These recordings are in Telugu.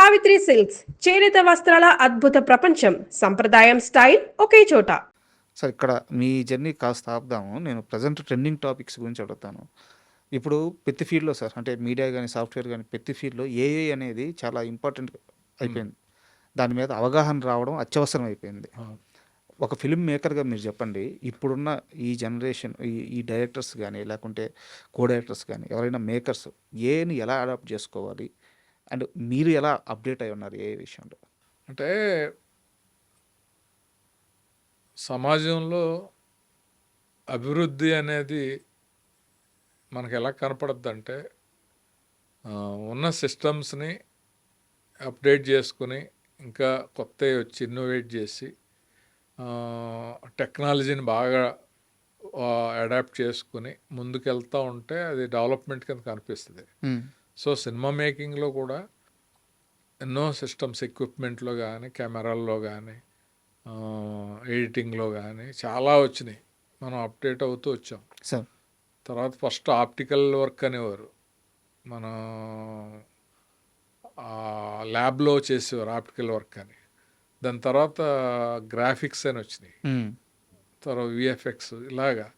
సావిత్రి సిల్క్స్ చేనేత వస్త్రాల అద్భుత ప్రపంచం. సంప్రదాయం స్టైల్ ఒకే చోట. సార్ ఇక్కడ మీ జర్నీ కాస్త ఆపుదాము. నేను ప్రజెంట్ ట్రెండింగ్ టాపిక్స్ గురించి అడుగుతాను. ఇప్పుడు ప్రతి ఫీల్డ్‌లో సార్ అంటే మీడియా గాని, సాఫ్ట్‌వేర్ గాని ప్రతి ఫీల్డ్‌లో ఏఐ అనేది చాలా ఇంపార్టెంట్ అయిపోయింది. దాని మీద అవగాహన రావడం అత్యవసరం అయిపోయింది. ఒక ఫిల్మ్ మేకర్‌గా మీరు చెప్పండి. ఇప్పుడున్న ఈ జనరేషన్ ఈ డైరెక్టర్స్ గాని, లేకుంటే కో డైరెక్టర్స్ గాని ఎవరైనా మేకర్స్ ఏఐని ఎలా అడాప్ట్ చేసుకోవాలి? అండ్ మీరు ఎలా అప్‌డేట్ అయ్యి ఉన్నారు ఏఐ విషయంలో? అంటే సమాజంలో అభివృద్ధి అనేది మనకు ఎలా కనపడద్దంటే ఉన్న సిస్టమ్స్ని అప్డేట్ చేసుకుని ఇంకా కొత్తవి వచ్చి ఇన్నోవేట్ చేసి టెక్నాలజీని బాగా అడాప్ట్ చేసుకుని ముందుకెళ్తూ ఉంటే అది డెవలప్మెంట్ కింద కనిపిస్తుంది. సో సినిమా మేకింగ్లో కూడా ఎన్నో సిస్టమ్స్ ఎక్విప్మెంట్లో కానీ కెమెరాల్లో కానీ ఎడిటింగ్లో కానీ చాలా వచ్చినాయి. మనం అప్డేట్ అవుతూ వచ్చాం. సార్ తర్వాత ఫస్ట్ ఆప్టికల్ వర్క్ అనేవారు, మన ల్యాబ్లో చేసేవారు ఆప్టికల్ వర్క్ అని. దాని తర్వాత గ్రాఫిక్స్ అని వచ్చినాయి, తర్వాత విఎఫ్ఎక్స్, ఇలాగా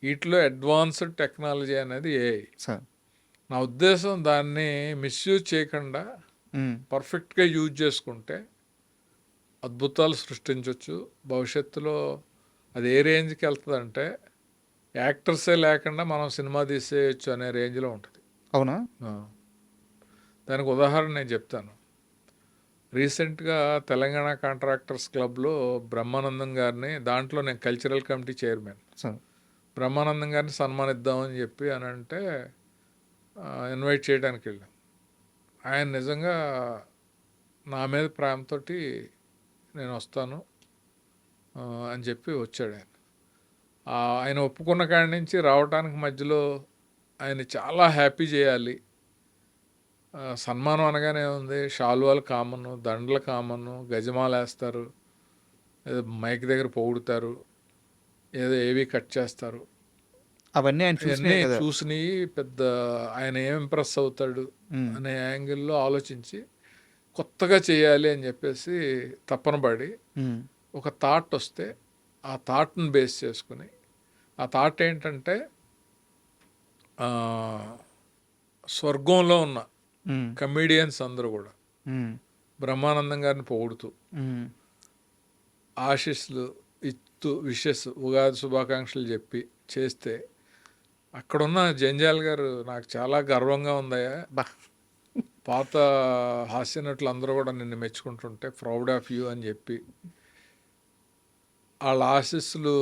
వీటిలో అడ్వాన్స్డ్ టెక్నాలజీ అనేది ఏఐ. సార్ నా ఉద్దేశం దాన్ని మిస్యూజ్ చేయకుండా పర్ఫెక్ట్గా యూజ్ చేసుకుంటే అద్భుతాలు సృష్టించవచ్చు. భవిష్యత్తులో అది ఏ రేంజ్కి వెళ్తుందంటే యాక్టర్సే లేకుండా మనం సినిమా తీసేయచ్చు అనే రేంజ్లో ఉంటుంది. అవునా? దానికి ఉదాహరణ నేను చెప్తాను. రీసెంట్గా తెలంగాణ కాంట్రాక్టర్స్ క్లబ్లో బ్రహ్మానందం గారిని, దాంట్లో నేను cultural committee chairman, sir Brahmanandam గారిని సన్మానిద్దామని చెప్పి అని అంటే ఇన్వైట్ చేయడానికి వెళ్ళాం. ఆయన నిజంగా నా మీద ప్రేమతో నేను వస్తాను అని చెప్పి వచ్చాడు. ఆయన ఒప్పుకున్న కాడి నుంచి రావడానికి మధ్యలో ఆయన చాలా హ్యాపీ చేయాలి. సన్మానం అనగానే ఉంది, షాల్వాలు కామను, దండలు కామను, గజమాలు వేస్తారు, ఏదో మైక్ దగ్గర పొగుడుతారు, ఏదో ఏవి కట్ చేస్తారు. అవన్నీ ఇవన్నీ చూసి పెద్ద ఆయన ఏం ఇంప్రెస్ అవుతాడు అనే యాంగిల్లో ఆలోచించి కొత్తగా చేయాలి అని చెప్పేసి తపన పడి ఒక థాట్ వస్తే ఆ థాట్ని బేస్ చేసుకుని, ఆ థాట్ ఏంటంటే స్వర్గంలో ఉన్న కమెడియన్స్ అందరూ కూడా బ్రహ్మానందం గారిని పొగుడుతూ ఆశీస్సులు ఇస్తూ విషెస్, ఉగాది శుభాకాంక్షలు చెప్పి చేస్తే అక్కడున్న జంజాల్ గారు, నాకు చాలా గర్వంగా ఉందయ్యా, పాత హాస్యనటులు అందరూ కూడా నిన్ను మెచ్చుకుంటుంటే ప్రౌడ్ ఆఫ్ యూ అని చెప్పి వాళ్ళ ఆశీస్సులు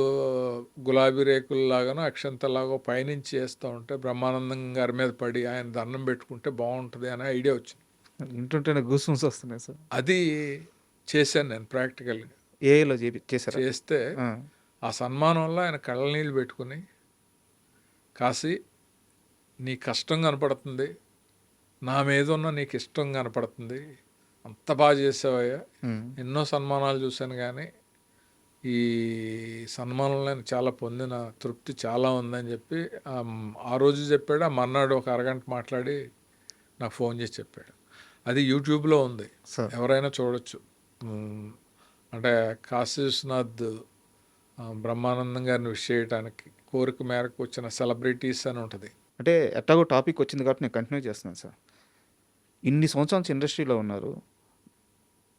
గులాబీ రేకుల్లాగానో అక్షంతలాగో పైనుంచి వేస్తూ ఉంటే బ్రహ్మానందం గారి మీద పడి ఆయన దండం పెట్టుకుంటే బాగుంటుంది అనే ఐడియా వచ్చింది. వింటుంటేనే గూస్బంప్స్ వస్తున్నాయి సార్. అది చేశాను నేను ప్రాక్టికల్గా. ఏఐలో చేస్తే ఆ సన్మానంలో ఆయన కళ్ళ నీళ్ళు పెట్టుకుని, కాశీ నీ కష్టం కనపడుతుంది, నా మీద ఉన్న నీకు ఇష్టం కనపడుతుంది, అంత బాగా చేసావయ్యా, ఎన్నో సన్మానాలు చూశాను కానీ ఈ సన్మానంలో నేను చాలా పొందిన తృప్తి చాలా ఉందని చెప్పి ఆ రోజు చెప్పాడు. ఆ మర్నాడు ఒక అరగంట మాట్లాడి నాకు ఫోన్ చేసి చెప్పాడు. అది యూట్యూబ్లో ఉంది, ఎవరైనా చూడొచ్చు. అంటే కాశీ విశ్వనాథ్ బ్రహ్మానందం గారిని విష్ చేయడానికి కోరిక మేరకు వచ్చిన సెలబ్రిటీస్ అని ఉంటుంది. అంటే ఎట్లాగో టాపిక్ వచ్చింది కాబట్టి నేను కంటిన్యూ చేస్తున్నాను సార్. ఇన్ని సంవత్సరాల నుంచి ఇండస్ట్రీలో ఉన్నారు.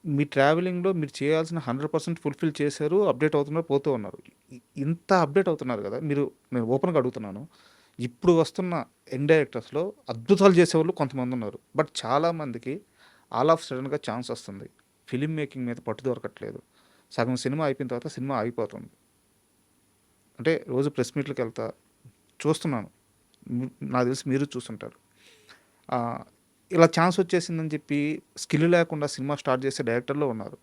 మీ ట్రావెలింగ్లో మీరు చేయాల్సిన 100% ఫుల్ఫిల్ చేశారు, అప్డేట్ అవుతున్నారు, పోతూ ఉన్నారు. ఇంత అప్డేట్ అవుతున్నారు కదా మీరు, నేను ఓపెన్గా అడుగుతున్నాను. ఇప్పుడు వస్తున్న యంగ్ డైరెక్టర్స్లో అద్భుతాలు చేసేవాళ్ళు కొంతమంది ఉన్నారు. బట్ చాలామందికి ఆల్ ఆఫ్ సడన్గా ఛాన్స్ వస్తుంది, ఫిలిం మేకింగ్ మీద పట్టు దొరకట్లేదు, సగం సినిమా అయిపోయిన తర్వాత సినిమా ఆగిపోతుంది. అంటే రోజు ప్రెస్ మీట్లకు వెళ్తా చూస్తున్నాను, నాకు తెలిసి మీరు చూస్తుంటారు. ఇలా ఛాన్స్ వచ్చేసిందని చెప్పి స్కిల్ లేకుండా సినిమా స్టార్ట్ చేసే డైరెక్టర్లో ఉన్నారు.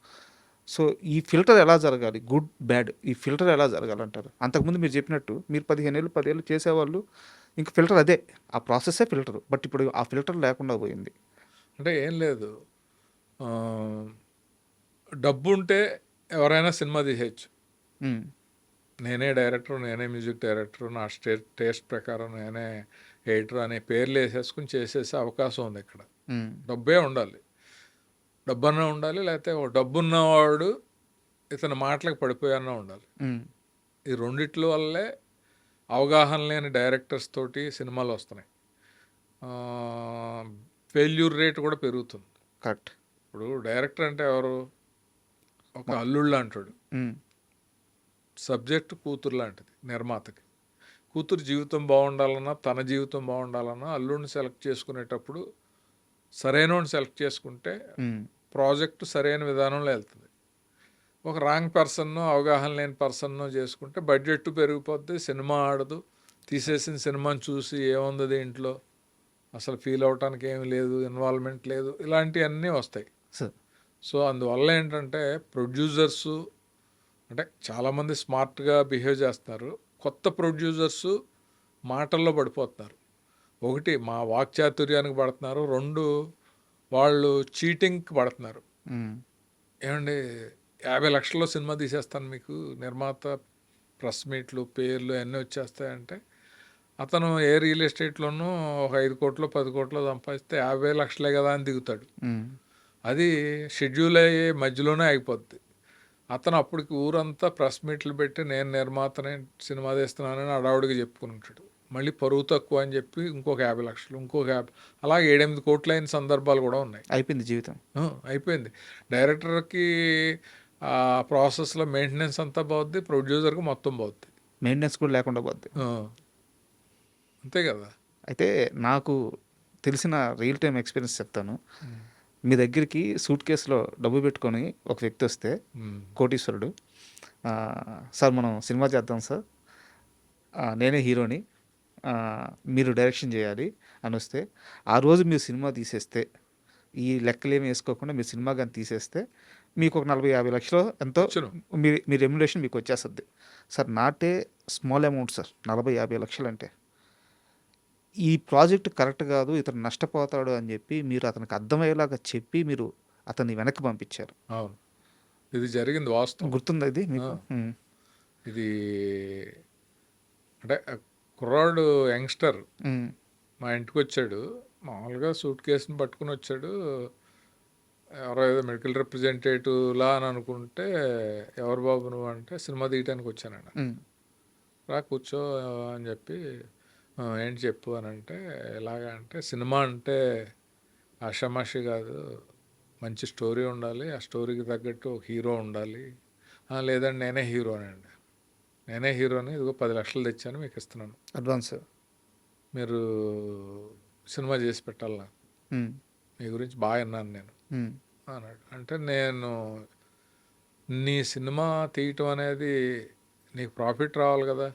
సో ఈ ఫిల్టర్ ఎలా జరగాలి, గుడ్ బ్యాడ్, ఈ ఫిల్టర్ ఎలా జరగాలంటారు? అంతకుముందు మీరు చెప్పినట్టు మీరు 15 ఏళ్ళు 10 ఏళ్ళు చేసేవాళ్ళు, ఇంక ఫిల్టర్ అదే, ఆ ప్రాసెస్సే ఫిల్టర్. బట్ ఇప్పుడు ఆ ఫిల్టర్ లేకుండా పోయింది. అంటే ఏం లేదు, డబ్బు ఉంటే ఎవరైనా సినిమా తీసేయచ్చు. నేనే డైరెక్టర్, నేనే మ్యూజిక్ డైరెక్టర్, నా టేస్ట్ ప్రకారం నేనే ఎడిటర్ అనే పేర్లు వేసేసుకుని చేసేసే అవకాశం ఉంది. ఇక్కడ డబ్బే ఉండాలి. డబ్బన్నా ఉండాలి, లేకపోతే ఒక డబ్బున్నవాడు ఇతని మాటలకు పడిపోయన్నా ఉండాలి. ఉమ్, ఈ రెండిట్ల వల్లే అవగాహన లేని డైరెక్టర్స్ తోటి సినిమాలు వస్తున్నాయి. ఫెయిల్యూర్ రేట్ కూడా పెరుగుతుంది. కరెక్ట్. ఇప్పుడు డైరెక్టర్ అంటే ఎవరు? ఒక అల్లుళ్ళు అంటాడు. ఉమ్, సబ్జెక్ట్ కూతురు లాంటిది నిర్మాతకి. కూతురు జీవితం బాగుండాలన్నా, తన జీవితం బాగుండాలన్నా అల్లుడిని సెలెక్ట్ చేసుకునేటప్పుడు సరైనోడిని సెలెక్ట్ చేసుకుంటే ఉమ్, ప్రాజెక్టు సరైన విధానంలో వెళ్తుంది. ఒక రాంగ్ పర్సన్, అవగాహన లేని పర్సన్ చేసుకుంటే బడ్జెట్ పెరిగిపోద్ది, సినిమా ఆడదు, తీసేసిన సినిమాని చూసి ఏముంది దీంట్లో, అసలు ఫీల్ అవటానికి ఏమీ లేదు, ఇన్వాల్వ్మెంట్ లేదు, ఇలాంటివన్నీ వస్తాయి. సార్. సో అందువల్ల ఏంటంటే ప్రొడ్యూసర్సు అంటే చాలామంది స్మార్ట్గా బిహేవ్ చేస్తున్నారు. కొత్త ప్రొడ్యూసర్సు మాటల్లో పడిపోతున్నారు. ఒకటి మా వాక్చాతుర్యానికి పడుతున్నారు, రెండు వాళ్ళు చీటింగ్కి పడుతున్నారు. ఉమ్, ఏమండి 50 లక్షల్లో సినిమా తీసేస్తాను మీకు, నిర్మాత ప్రెస్ మీట్లు పేర్లు అన్నీ వచ్చేస్తాయంటే అతను ఏ రియల్ ఎస్టేట్లోనూ ఒక 5 కోట్లు 10 కోట్లు సంపాదిస్తే 50 లక్షలే కదా అని దిగుతాడు. ఉమ్, అది షెడ్యూల్ అయ్యే మధ్యలోనే అయిపోద్ది. అతను అప్పటికి ఊరంతా ప్రెస్ మీట్లు పెట్టి నేను నిర్మాతనే సినిమా తీస్తున్నానని అడావుడిగా చెప్పుకుని ఉంటాడు. మళ్ళీ పరువు తక్కువ అని చెప్పి ఇంకొక 50 లక్షలు, ఇంకొక 50, అలాగే 7-8 కోట్లు అయిన సందర్భాలు కూడా ఉన్నాయి. అయిపోయింది జీవితం. అయిపోయింది. డైరెక్టర్కి ఆ ప్రాసెస్లో మెయింటెనెన్స్ అంతా బాగుద్ది, ప్రొడ్యూసర్కి మొత్తం బాగుద్ది. మెయింటెనెన్స్ కూడా లేకుండా పోద్ది. అంతే కదా. అయితే నాకు తెలిసిన రియల్ టైం ఎక్స్పీరియన్స్ చెప్తాను. మీ దగ్గరికి సూట్ కేసులో డబ్బు పెట్టుకొని ఒక వ్యక్తి వస్తే, కోటీశ్వరుడు, సార్ మనం సినిమా చేద్దాం సార్, నేనే హీరోని, మీరు డైరెక్షన్ చేయాలి అని వస్తే, ఆ రోజు మీరు సినిమా తీసేస్తే, ఈ లెక్కలేమి వేసుకోకుండా మీరు సినిమా కానీ తీసేస్తే మీకు ఒక 40-50 లక్షలు ఎంతో మీ రెమ్యునరేషన్ మీకు వచ్చేస్తుంది సార్. నాటే స్మాల్ అమౌంట్ సార్ 40-50 లక్షలు అంటే. ఈ ప్రాజెక్ట్ కరెక్ట్ కాదు, ఇతను నష్టపోతాడు అని చెప్పి మీరు అతనికి అర్థమయ్యేలాగా చెప్పి మీరు అతన్ని వెనక్కి పంపించారు. అవును, ఇది జరిగింది, వాస్తవం. గుర్తుందా ఇది మీకు? ఇది అంటే కుర్రాడు యంగ్స్టర్ మా ఇంటికి వచ్చాడు. మామూలుగా సూట్ కేసుని పట్టుకుని వచ్చాడు. ఎవరో ఏదో మెడికల్ రిప్రజెంటేటివ్ లా అని అనుకుంటే, ఎవరు బాబు నువ్వు అంటే, సినిమా తీయటానికి వచ్చానండి. రా కూర్చో అని చెప్పి, ఏంటి చెప్పు అని అంటే, ఎలాగా అంటే సినిమా అంటే ఆషామాషి కాదు, మంచి స్టోరీ ఉండాలి, ఆ స్టోరీకి తగ్గట్టు ఒక హీరో ఉండాలి. లేదండి నేనే హీరోనండి, నేనే హీరోని, ఇదిగో 10 లక్షలు తెచ్చాను మీకు ఇస్తున్నాను అడ్వాన్స్, మీరు సినిమా చేసి పెట్టాలి నాకు, మీ గురించి బాగా విన్నాను నేను అన్నాడు. అంటే నేను నీ సినిమా తీయటం అనేది నీకు ప్రాఫిట్ రావాలి కదా,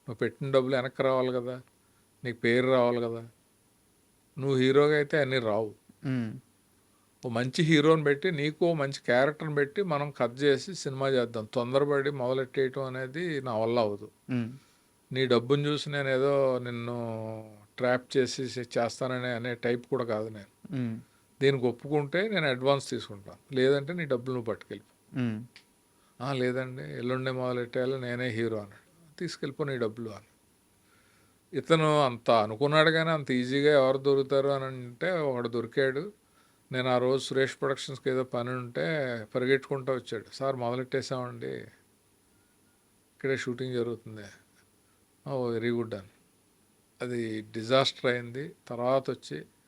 నువ్వు పెట్టిన డబ్బులు వెనక్కి రావాలి కదా, నీకు పేరు రావాలి కదా, నువ్వు హీరోగా అయితే అన్నీ రావు. ఓ మంచి హీరోని పెట్టి, నీకు ఓ మంచి క్యారెక్టర్ని పెట్టి మనం కట్ చేసి సినిమా చేద్దాం. తొందరపడి మొదలెట్టేయటం అనేది నా వల్ల అవ్వదు. నీ డబ్బుని చూసి నేను ఏదో నిన్ను ట్రాప్ చేసి చేస్తానని అనే టైప్ కూడా కాదు నేను. దీనికి ఒప్పుకుంటే నేను అడ్వాన్స్ తీసుకుంటాను, లేదంటే నీ డబ్బులు నువ్వు పట్టుకెళ్ళిపో. లేదండి ఎల్లుండే మొదలెట్టేయాలి, నేనే హీరో అన్నాడు. తీసుకెళ్ళిపో నీ డబ్బులు అని. ఇతను అంత అనుకున్నాడు, కానీ అంత ఈజీగా ఎవరు దొరుకుతారు అని అంటే ఒకడు దొరికాడు. నేను ఆ రోజు సురేష్ ప్రొడక్షన్స్కి ఏదో పని ఉంటే పరిగెట్టుకుంటూ వచ్చాడు. సార్ మొదలెట్టేసామండి, ఇక్కడే షూటింగ్ జరుగుతుంది. ఓ వెరీ గుడ్ అని. అది డిజాస్టర్ అయింది. తర్వాత వచ్చి